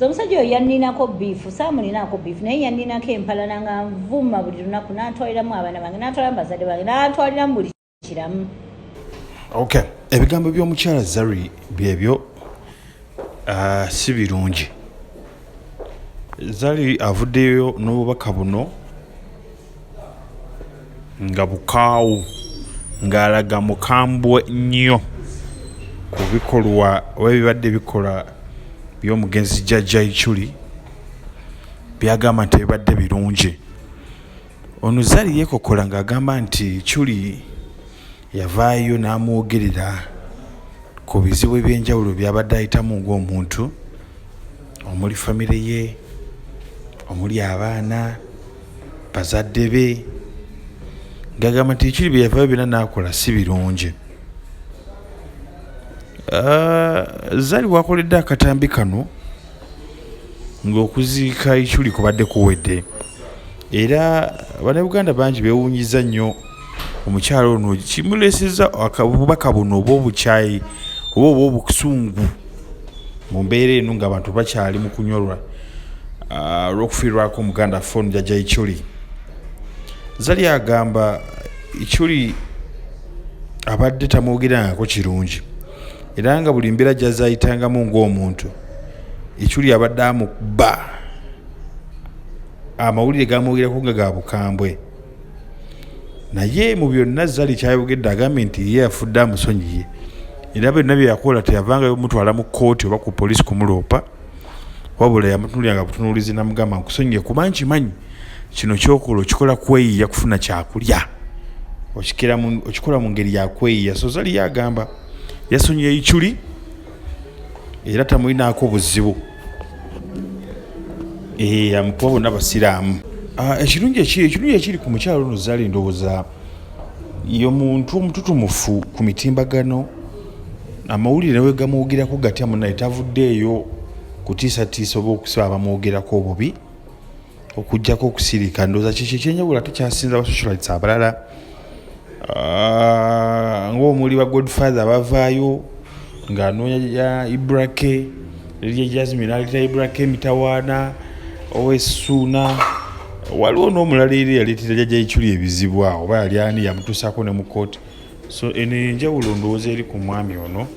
Omusajja oyo yanninako biifu saamulinako biifu naye yanninako empalana nga nvuma buli lunaku n'atwaliramu abaana bange n'atwaliramu bazadde bange n'atwaliramu buli kiramu. Okay, ebigambo by'omukyala Zari byebyo si birungi. Zari avuddeyo n'obubaka buno nga bukaawu ng'alaga mukambwe nnyo ku bikolwa oba ebibadde bikola by'omugenzi jjajja Ichuli byagamba nti ebibadde birungi. Ono Zari yeekokola ng'agamba nti Ichuli yavaayo n'amwogerera ku bizibu eby'enjawulo by'abadde ayitamu ng'omuntu, omuli famire ye, omuli abaana, bazadde be, ng'agamba nti Ichuli bye yavaayo byonna n'akola si birungi. Zari wakoledde akatambi kano ng'okuziika Ichuli kubadde kuwedde, era bannayuganda bangi beewuunyiza nnyo omukyala ono kimuleesezza obubaka buno oba obukyayi oba obusungu mu mbeera eno ng'abantu bakyali mu kunyolwa olw'okufiirwako omuganda ffe ono jjajja Ichuli. Zari agamba Ichuli abadde tamwogerangako kirungi, era nga buli mbeera gy'azaayitangamu ng'omuntu Ichuli abadde amukuba, amawulire gamwogerako nga ga bukambwe. Naye mu byonna Zari kyayogedde agambye nti ye yafudde amusonyiye, era byonna bye yakola teyavangayo mutwala mu kkooti oba ku poliisi kumuloopa, wabula yamutunuuliranga butunuulizi n'amugamba nkusonyiye kuba nkimanyi kino ky'okola okikola kweyiya kufuna kyakulya, okikola mu ngeri ya kweyiya. So Zari yagamba yasonyiye Ichuli era tamulinaako buzibu, amukuba bonna basiraamu. Ekirungi ekiri ku mukyalo ono Zari ndowooza ye muntu omututumufu ku mitimbagano, amawulire we gamwogerako gatya munaye tavuddeeyo kutiisatiisa oba okusiba abamwogerako obubi okuggyako okusirika. Ndowooza kiki ekyenjawulo ate kyasinza abasocialites abalala ng'omuli ba Godfather abavaayo ng'anoonya Ibrake erya Jasmine n'aleeta Ibrake emitawaana ow'essuuna. Waliwo n'omulala eri yaleetera jjajja Ichuli ebizibu awo oba yali ani yamutuusaako ne mu kkooti. So eno enjawulo ndowooza eri ku mwami ono.